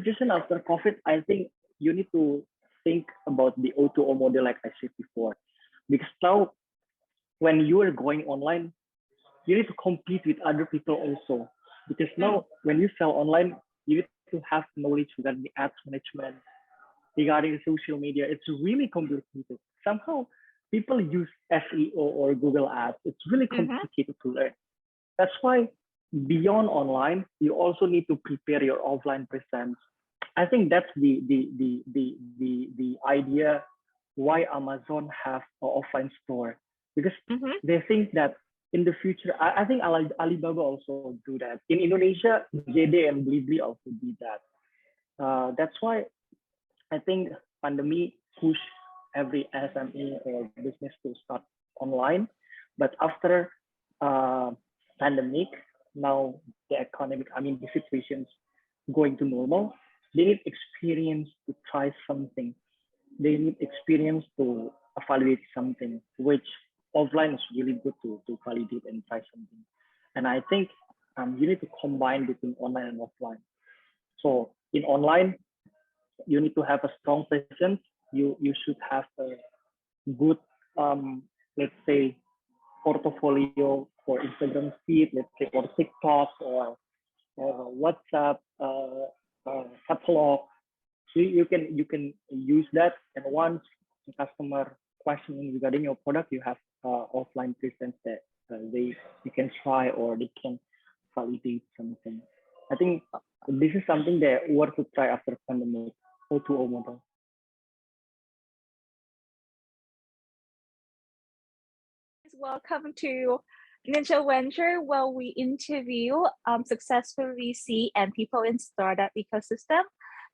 decision after COVID, I think you need to think about the O2O model, like I said before, because now when you are going online, you need to compete with other people also. Because now when you sell online, you need to have knowledge regarding the ads management, regarding social media. It's really complicated. Somehow people use SEO or Google Ads. It's really complicated to learn. That's why beyond online, you also need to prepare your offline presence. I think that's the idea why Amazon have an offline store, because they think that in the future, I think Alibaba also do that. In Indonesia, JD and Blibli also did that. That's why I think pandemic push every SME or business to start online. But after pandemic, now the economic, the situation's going to normal. They need experience to try something. They need experience to evaluate something, which offline is really good to validate and try something. And I think you need to combine between online and offline. So in online, you need to have a strong presence. You should have a good, let's say, portfolio for Instagram feed, let's say, or TikTok or WhatsApp catalog. So you can use that. And once the customer questioning regarding your product, you have offline presence that you can try or they can validate something. I think this is something that worth to try after pandemic. O2O model. Welcome to Ninja Venture, where we interview successful VC and people in startup ecosystem.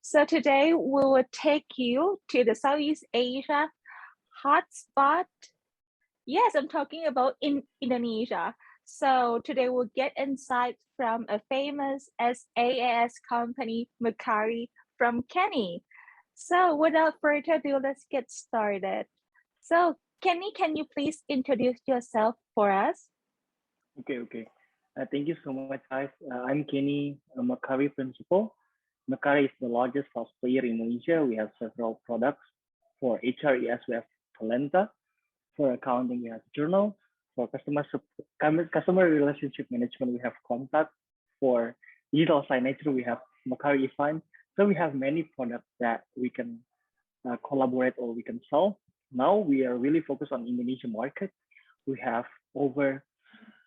So today we will take you to the Southeast Asia hotspot. Yes, I'm talking about in Indonesia. So today we'll get insights from a famous SaaS company, Mekari, from Kenny. So without further ado, let's get started. So Kenny, can you please introduce yourself for us? Okay. Thank you so much, guys. I'm Kenny, a Mekari principal. Mekari is the largest SaaS player in Indonesia. We have several products. For HRES, we have Talenta. For accounting, we have Journal. For customer relationship management, we have Contact. For digital signature, we have Mekari Event. So we have many products that we can collaborate or we can sell. Now we are really focused on Indonesian market. We have over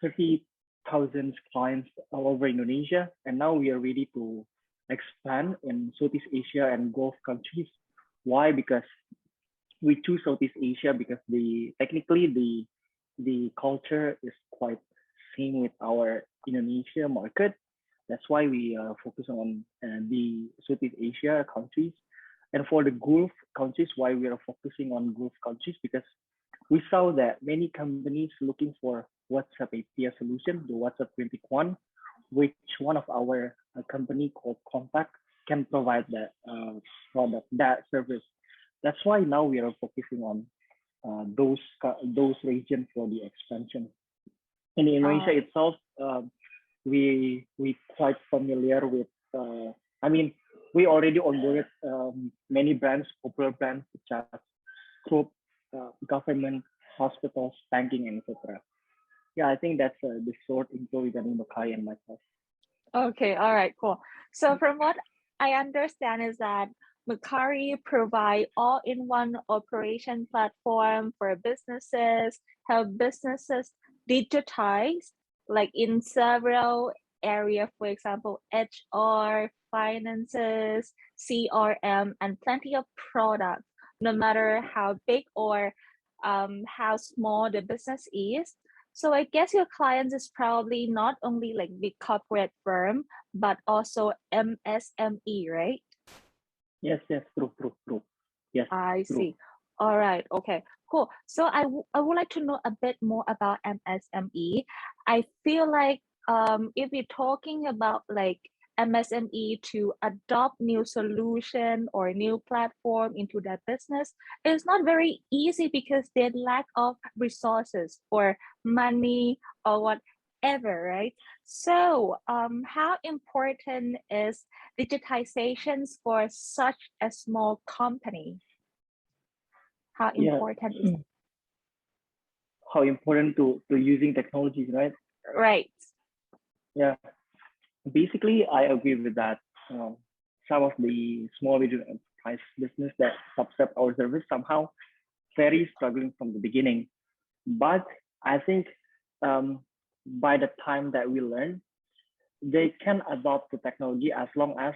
30,000 clients all over Indonesia, and now we are ready to expand in Southeast Asia and Gulf countries. Why? Because we choose Southeast Asia because technically the culture is quite same with our Indonesia market. That's why we focus on the Southeast Asia countries. And for the Gulf countries, why we are focusing on Gulf countries, because we saw that many companies looking for WhatsApp API solution, the WhatsApp 21, which one of our company called Contact can provide that product, that service. That's why now we are focusing on those regions for the expansion. In Indonesia itself, we quite familiar with. We already onboarded many brands, popular brands such as group, government, hospitals, banking, and etc. Yeah, I think that's the short intro regarding Mekari and myself. Okay, all right, cool. So from what I understand is that Mekari provide all-in-one operation platform for businesses, help businesses digitize, like in several areas, for example, HR, finances, CRM, and plenty of products, no matter how big or how small the business is. So I guess your clients is probably not only like big corporate firm, but also MSME, right? Yes, true. Yes. I see. All right. Okay, cool. So I would like to know a bit more about MSME. I feel like if we're talking about like MSME to adopt new solution or new platform into their business, it's not very easy because they lack of resources or money or whatever, right? So, how important is digitization for such a small company? How Yeah. important is it? How important to using technologies, right? Right. Yeah. Basically, I agree with that. Some of the small medium enterprise business that subscribe our service somehow very struggling from the beginning. But I think by the time that we learn, they can adopt the technology as long as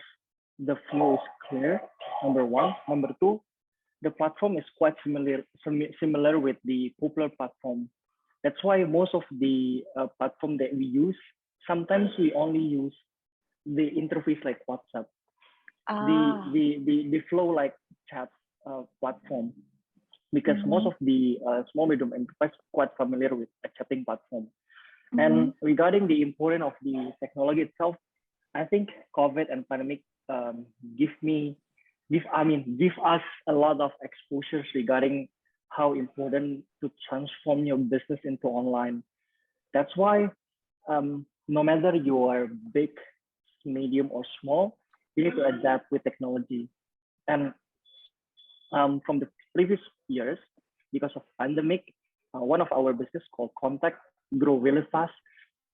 the flow is clear. Number one. Number two, the platform is quite similar with the popular platform. That's why most of the platform that we use, sometimes we only use the interface like WhatsApp, the flow like chat platform, because most of the small medium enterprise quite familiar with a chatting platform. And regarding the importance of the technology itself, I think COVID and pandemic give us a lot of exposures regarding how important to transform your business into online. That's why no matter you are big, medium, or small, you need to adapt with technology. And from the previous years, because of pandemic, one of our business called Contact grow really fast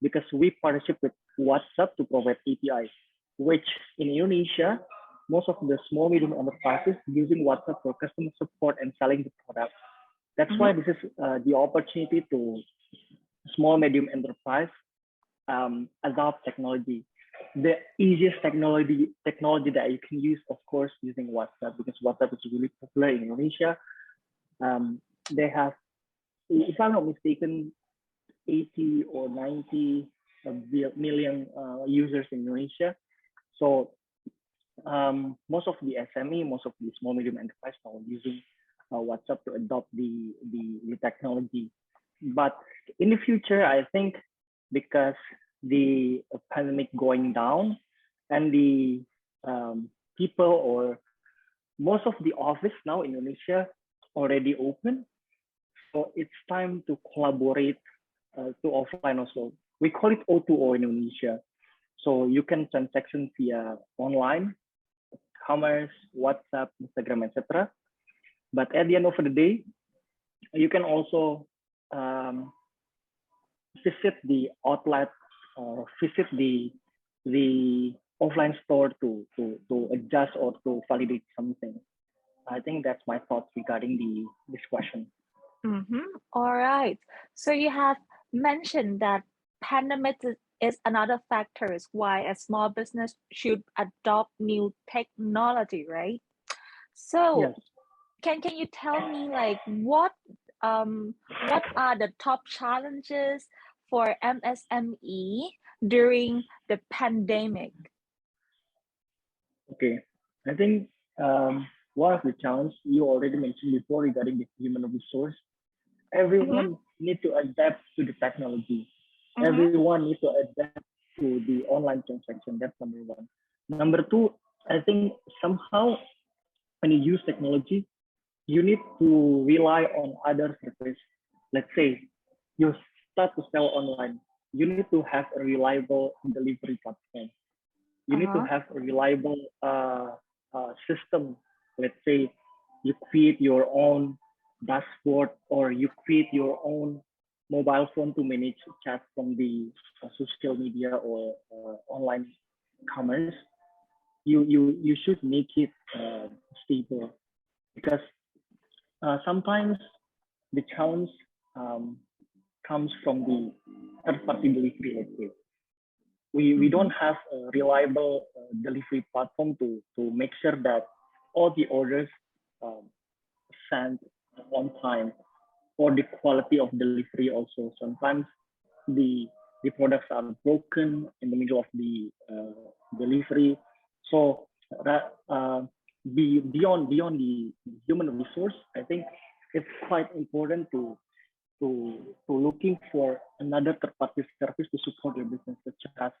because we partnership with WhatsApp to provide APIs, which in Indonesia, most of the small medium enterprises using WhatsApp for customer support and selling the product. That's why this is the opportunity to small medium enterprise adopt technology. The easiest technology that you can use, of course, using WhatsApp, because WhatsApp is really popular in Indonesia. They have, if I'm not mistaken, 80 or 90 million users in Indonesia. So most of the SME, most of the small medium enterprise are using WhatsApp to adopt the technology. But in the future, I think because the pandemic going down and the people or most of the office now in Indonesia already open, so it's time to collaborate to offline also. We call it O2O in Indonesia. So you can transaction via online, commerce, WhatsApp, Instagram, etc. But at the end of the day, you can also visit the outlet or visit the offline store to adjust or to validate something. I think that's my thoughts regarding this question. All right. So you have mentioned that pandemic is another factor why a small business should adopt new technology, right? So Yes. Can you tell me like what are the top challenges for MSME during the pandemic? Okay, I think one of the challenges you already mentioned before regarding the human resource, everyone need to adapt to the technology. Everyone needs to adapt to the online transaction. That's number one. Number two, I think somehow when you use technology, you need to rely on other services. Let's say you start to sell online, you need to have a reliable delivery platform. You need to have a reliable system. Let's say you create your own dashboard or you create your own mobile phone to manage chat from the social media or online commerce. You should make it stable, because sometimes the challenge comes from the third-party delivery. Let's say we don't have a reliable delivery platform to make sure that all the orders sent on time, or the quality of delivery also. Sometimes the products are broken in the middle of the delivery. So beyond the human resource, I think it's quite important to looking for another third-party service to support your business, such as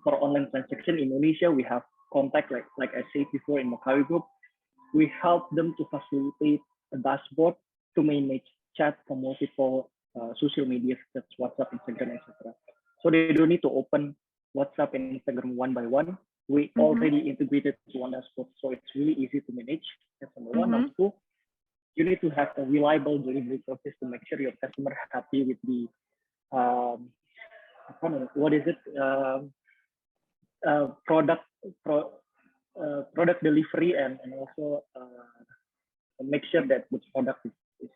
for online transaction in Indonesia, we have Contact, like I said before in Mekari Group. We help them to facilitate a dashboard to manage chat from multiple social media such as WhatsApp, Instagram, etc. So they don't need to open WhatsApp and Instagram one by one. We already integrated to one dashboard, so it's really easy to manage. That's number one. Number two, you need to have a reliable delivery service to make sure your customer happy with the what is it product product delivery, and also make sure that the product is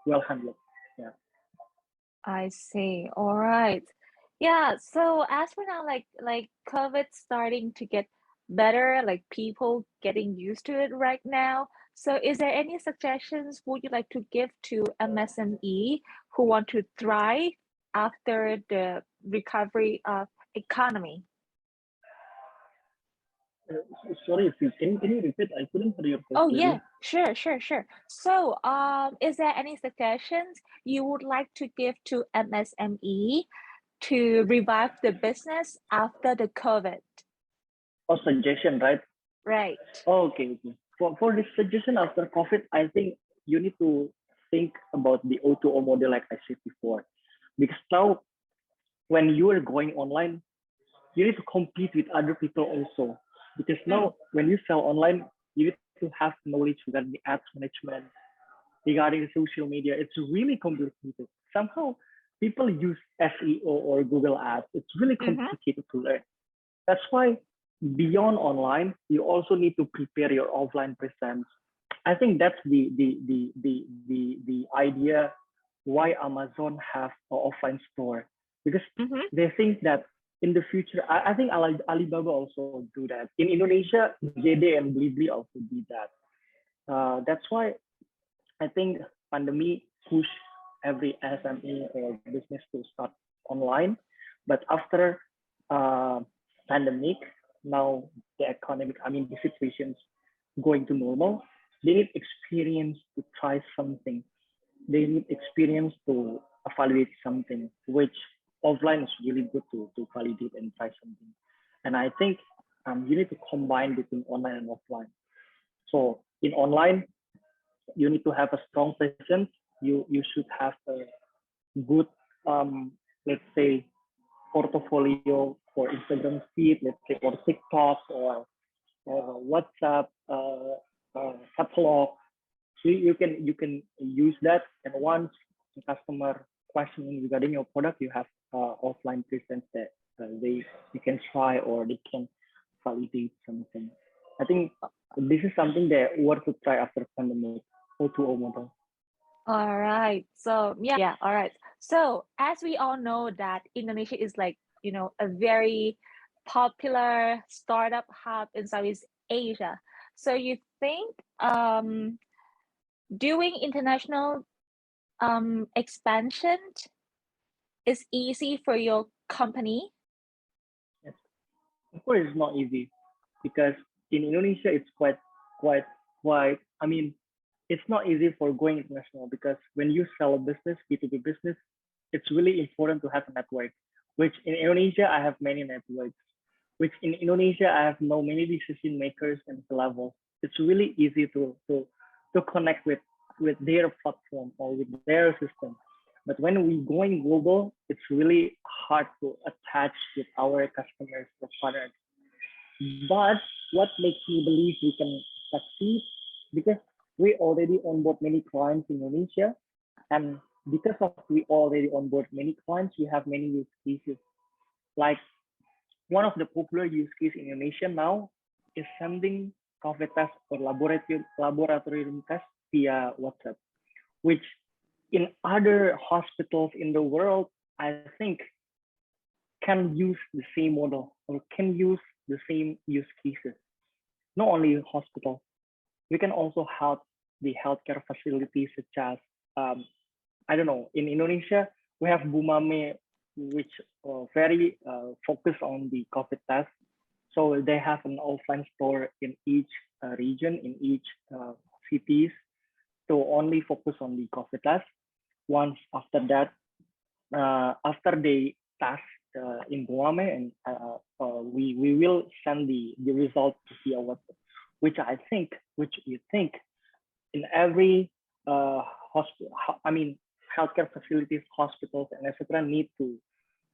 well handled. Yeah. I see. All right. Yeah. So as for now, like COVID starting to get better, like people getting used to it right now. So is there any suggestions would you like to give to MSME who want to thrive after the recovery of economy? Sorry, if you can you repeat? I couldn't hear your question. Oh yeah, sure. So is there any suggestions you would like to give to MSME to revive the business after the COVID? Oh, suggestion, right? Right. Oh, okay. For this suggestion after COVID, I think you need to think about the O2O model, like I said before, because now when you are going online, you need to compete with other people also. Because now when you sell online, you need to have knowledge regarding the ads management, regarding social media. It's really complicated. Somehow people use SEO or Google Ads. It's really complicated to learn. That's why beyond online, you also need to prepare your offline presence. I think that's the idea why Amazon have an offline store, because they think that in the future, I think Alibaba also do that. In Indonesia, JD and Blibli also did that. That's why I think pandemic push every SME or business to start online. But after pandemic, now the economic, the situation's going to normal. They need experience to try something. They need experience to evaluate something, which offline is really good to validate and try something. And I think you need to combine between online and offline. So in online, you need to have a strong presence. You should have a good, let's say, portfolio for Instagram feed, let's say, or TikTok or WhatsApp catalog. So you can use that, and once the customer questioning regarding your product, you have offline presence that you can try or they can validate something. I think this is something that worth to try after pandemic. O2O model. All right. So yeah. All right. So as we all know that Indonesia is like, a very popular startup hub in Southeast Asia. So you think doing international expansion is easy for your company? Yes. Of course, it's not easy because in Indonesia, it's quite. It's not easy for going international because when you sell a business, B2B business, it's really important to have a network. Which in Indonesia, I have many networks. Which in Indonesia, I have many decision makers and levels. It's really easy to connect with their platform or with their system. But when we going global, it's really hard to attach with our customers or partners. But what makes me believe we can succeed? Because we already onboard many clients in Indonesia, and because of we already onboard many clients, we have many use cases. Like one of the popular use cases in Indonesia now is sending COVID test or laboratorium test via WhatsApp, which in other hospitals in the world, I think can use the same model or can use the same use cases. Not only hospitals, we can also help the healthcare facilities such as, I don't know, in Indonesia, we have Bumame, which very focused on the COVID test. So they have an offline store in each region, in each cities, to only focus on the COVID test. Once after that, after they test in Bumame, and we will send the results via WhatsApp, which you think in every hospital, healthcare facilities, hospitals, and etc. need to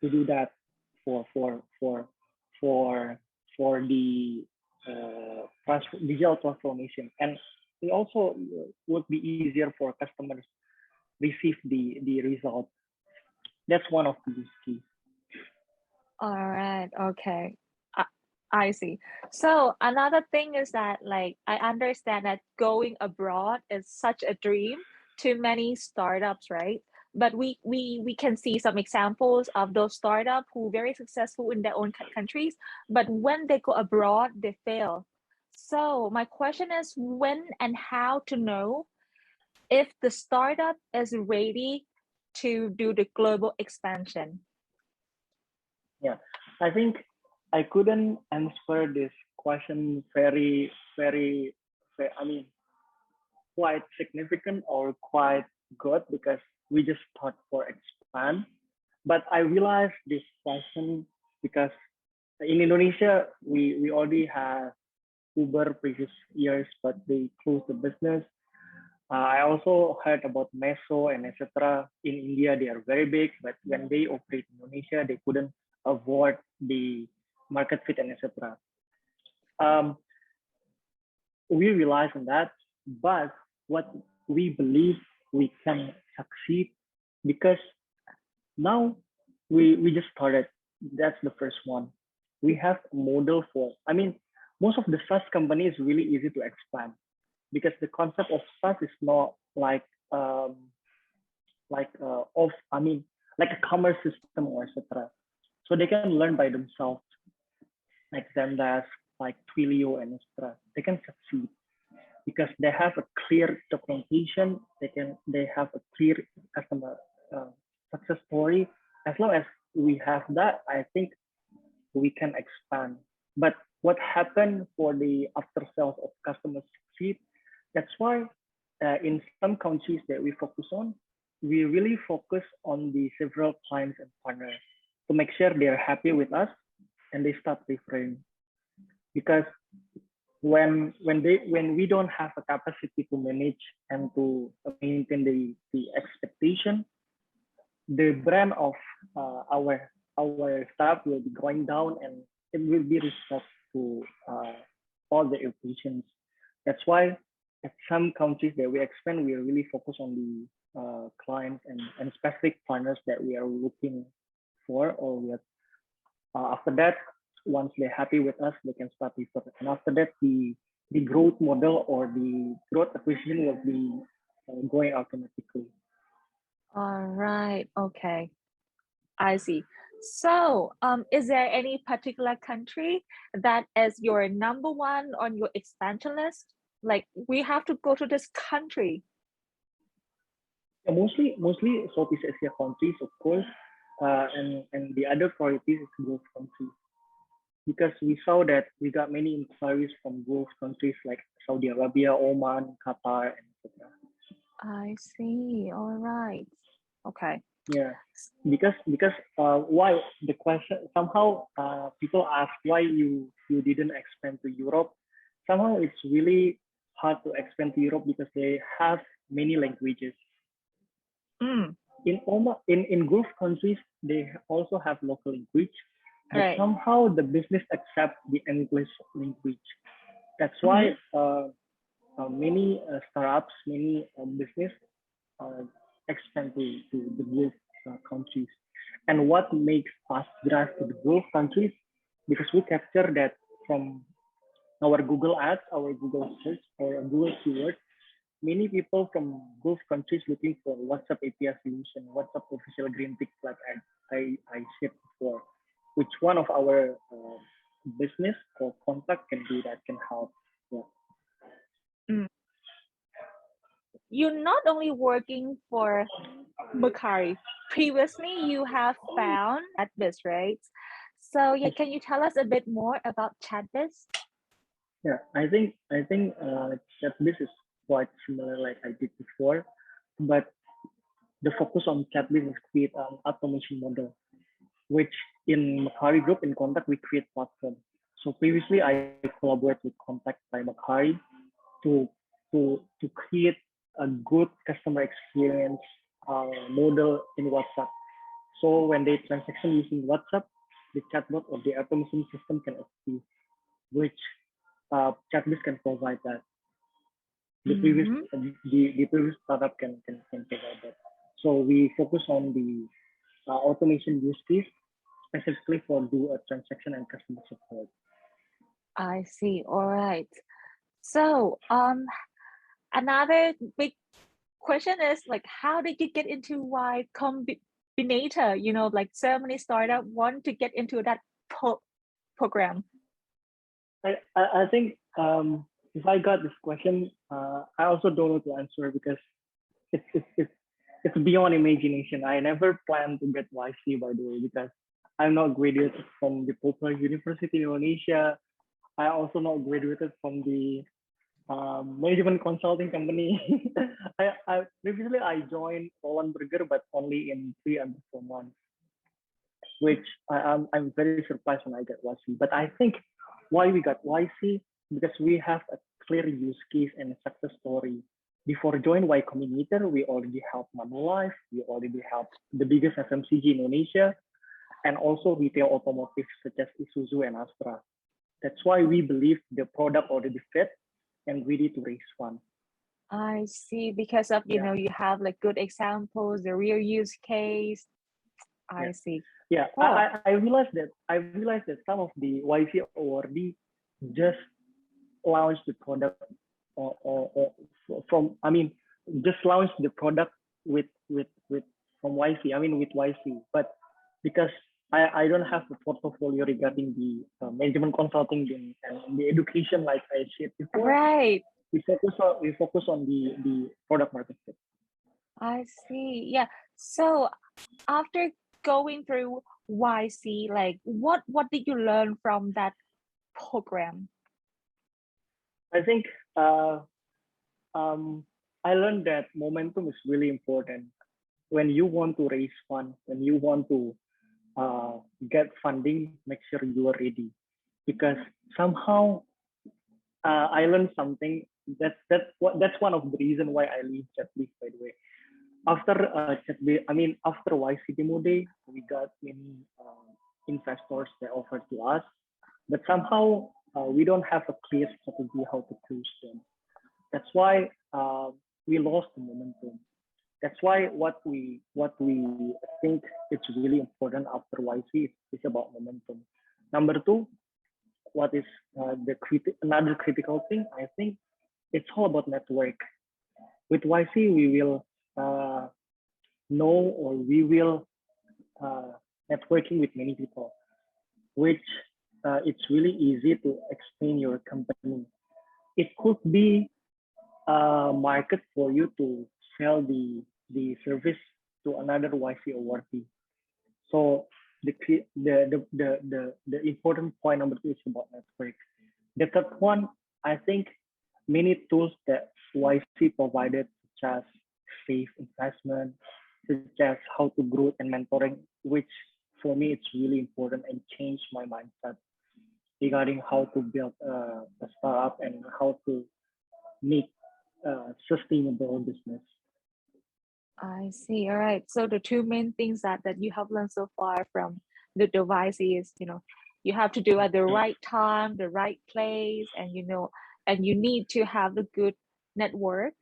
do that. for for for for for the digital transformation, and it also would be easier for customers receive the result. That's one of the use case. All right. Okay. I, I see. So another thing is that, like, I understand that going abroad is such a dream to many startups, right? But we can see some examples of those startups who very successful in their own countries, but when they go abroad, they fail. So my question is, when and how to know if the startup is ready to do the global expansion? Yeah, I think I couldn't answer this question I mean, quite significant or quite good because we just thought for expand. But I realized this question because in Indonesia, we already have Uber previous years, but they closed the business. I also heard about Meso and etc. In India, they are very big, but when they operate in Indonesia, they couldn't avoid the market fit and etc. Um, we realize on that, but what we believe we can succeed because now we just started. That's the first one. We have a model for, I mean, most of the SaaS company is really easy to expand because the concept of SaaS is not like I mean like a commerce system or etc. So they can learn by themselves, like Zendesk, like Twilio and etc. They can succeed because they have a clear documentation. They have a clear customer success story. As long as we have that, I think we can expand. But what happened for the after sales of customers succeed? That's why in some countries that we focus on, we really focus on the several clients and partners to make sure they're happy with us and they start referring. Because when we don't have a capacity to manage and to maintain the expectation, the brand of our staff will be going down and it will be respect to all the operations. That's why at some countries that we expand, we really focus on the clients and specific partners that we are looking for, or we are, after that, once they're happy with us, they can start referring. And after that, the growth model or the growth acquisition will be going automatically. All right. Okay. I see. So, is there any particular country that is your number one on your expansion list? Like, we have to go to this country. Yeah, mostly Southeast Asia countries, of course, and the other priorities is growth countries, because we saw that we got many inquiries from growth countries like Saudi Arabia, Oman, Qatar, and etc. I see. All right. Okay. Yeah, because why the question somehow people ask why you didn't expand to Europe. Somehow it's really hard to expand to Europe because they have many languages. Mm. In Gulf countries, they also have local language, but Right. somehow the business accept the English language. That's why many startups, many business expand to the Gulf countries. And what makes us drive to the Gulf countries? Because we capture that from our Google ads, our Google search, or Google keyword. Many people from Gulf countries looking for WhatsApp API solution, WhatsApp official green tick like I said before, which one of our business or contact can do that, can help. Yeah. You're not only working for Mekari. Previously, you have found ChatBiz, right? So yeah, can you tell us a bit more about ChatBiz? Yeah, I think ChatBiz is quite similar like I did before, but the focus on ChatBiz is create an automation model, which in Mekari Group in Contact we create platform. So previously I collaborate with Contact by Mekari to create a good customer experience model in WhatsApp. So when they transaction using WhatsApp, the chatbot or the automation system can achieve, which ChatBase can provide that. The previous the previous startup can provide that. So we focus on the automation use case specifically for do a transaction and customer support. I see. All right. So another big question is like, how did you get into Y Combinator? You know, like so many startups want to get into that program. I think if I got this question, I also don't know to answer because it's beyond imagination. I never planned to get YC, by the way, because I'm not graduated from the popular university in Indonesia. I also not graduated from the management consulting company. Previously I joined Roland Burger, but only in 3 and 4 months, which I'm very surprised when I get YC. But I think why we got YC, because we have a clear use case and a success story. Before joining Y Combinator, we already helped Manulife, we already helped the biggest FMCG in Indonesia, and also retail automotive such as Isuzu and Astra. That's why we believe the product already fit and ready to raise funds. I see, because of you know, you have like good examples, the real use case. I see. Yeah, I realized that some of the YC awardee just launched the product just launched the product with YC. I mean with YC, but because I don't have a portfolio regarding the management consulting and the education like I shared before. Right. We focus on the product market fit. I see. Yeah. So after going through YC, like what did you learn from that program? I think I learned that momentum is really important. When you want to raise funds, when you want to get funding, make sure you are ready. Because somehow I learned something. That's one of the reasons why I leave ChatBase, by the way. After after YC demo day, we got many investors that offered to us, but somehow we don't have a clear strategy how to close them. That's why we lost the momentum. That's why what we think it's really important after YC is about momentum. Number 2, what is another critical thing? I think it's all about network. With YC, we will know, or we will networking with many people, which it's really easy to explain your company. It could be a market for you to sell the service to another YC awardee. So the important point number 2 is about network. The third one, I think many tools that YC provided, such as safe investment, such as how to grow and mentoring, which for me it's really important and changed my mindset regarding how to build a startup and how to make sustainable business. I see. All right. So the 2 main things that you have learned so far from the YC is, you know, you have to do at the right time, the right place, and you know, and you need to have a good network.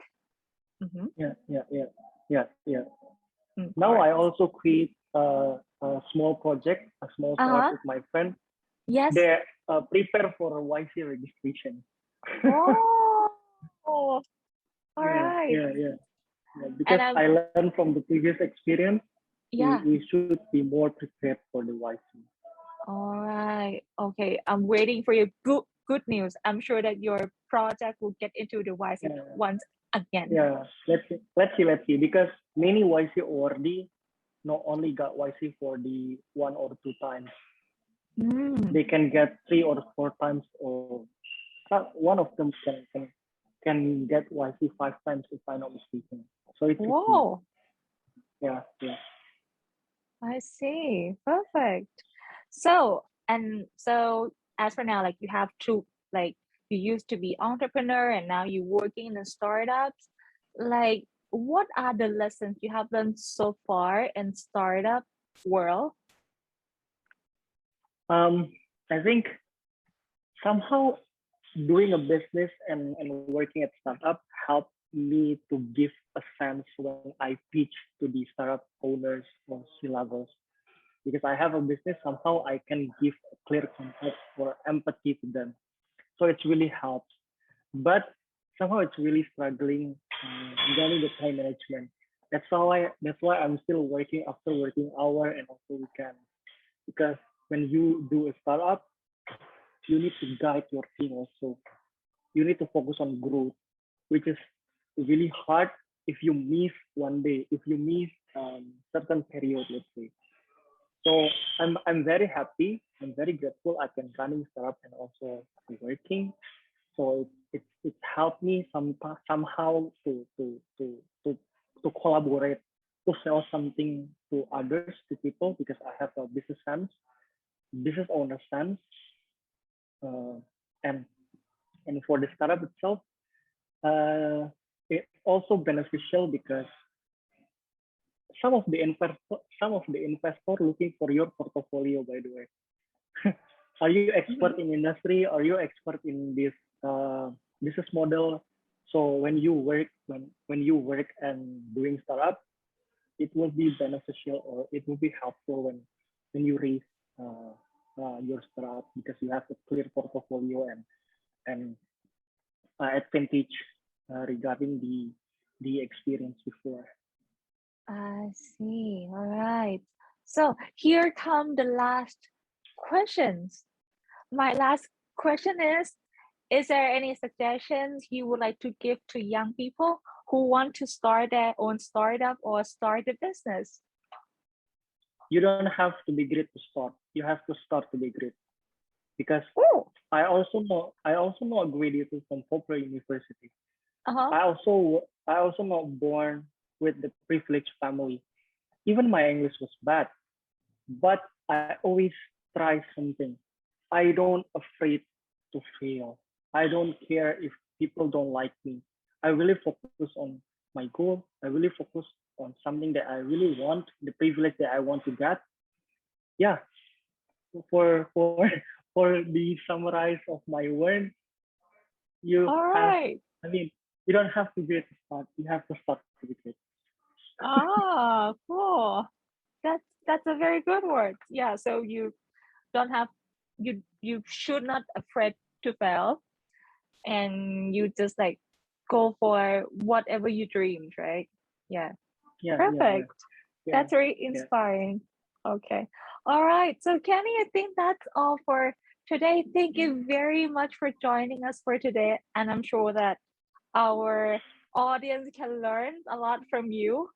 Now I also create a small project, a small startup with my friend. Yes. They prepare for a YC registration. All right. Because I learned from the previous experience, we should be more prepared for the YC. All right. Okay. I'm waiting for your good news. I'm sure that your project will get into the YC once again. Yeah, let's see. Because many YC awardee not only got YC for the 1 or 2 times, they can get 3 or 4 times, or one of them can get YC 5 times if I'm not mistaken. So it's yeah. I see. Perfect. So as for now, like you have to, like you used to be entrepreneur and now you're working in startups. Like, what are the lessons you have learned so far in startup world? I think somehow doing a business and working at startup helped me to give a sense when I pitch to the startup owners or C-levels. Because I have a business, somehow I can give a clear context or empathy to them. So it's really helps. But somehow it's really struggling regarding the time management. That's why I'm still working after working hour and also weekend. Because when you do a startup, you need to guide your team also. You need to focus on growth, which is really hard if you miss one day, if you miss certain period, let's say. So I'm very happy. I'm very grateful I can running startup and also working. So it helped me somehow to collaborate, to sell something to others, to people, because I have a business sense, business owner sense, uh, and for the startup itself, uh, it's also beneficial because some of the investor looking for your portfolio, by the way. Are you expert in industry? Are you expert in this business model? So when you work and doing startup, it will be beneficial or it will be helpful when you raise your startup because you have a clear portfolio and advantage regarding the experience before. I see. All right. So here come the last questions. My last question is there any suggestions you would like to give to young people who want to start their own startup or start a business? You don't have to be great to start. You have to start to be great. Because Oh, I also know a graduate from Popular University. uh-huh. I also not born with the privileged family. Even my English was bad, but I always try something. I don't afraid to fail. I don't care if people don't like me. I really focus on my goal. I really focus on something that I really want, the privilege that I want to get. Yeah, for for the summarize of my word, you All have. right. I mean, you don't have to be at the start. You have to start to be great. Ah, cool. That's a very good word. Yeah, so you don't have you should not afraid to fail and you just like go for whatever you dreamed, right? Yeah. Yeah, Perfect. yeah, That's very yeah. inspiring. Okay. All right. So Kenny, I think that's all for today. Thank you very much for joining us for today. And I'm sure that our audience can learn a lot from you.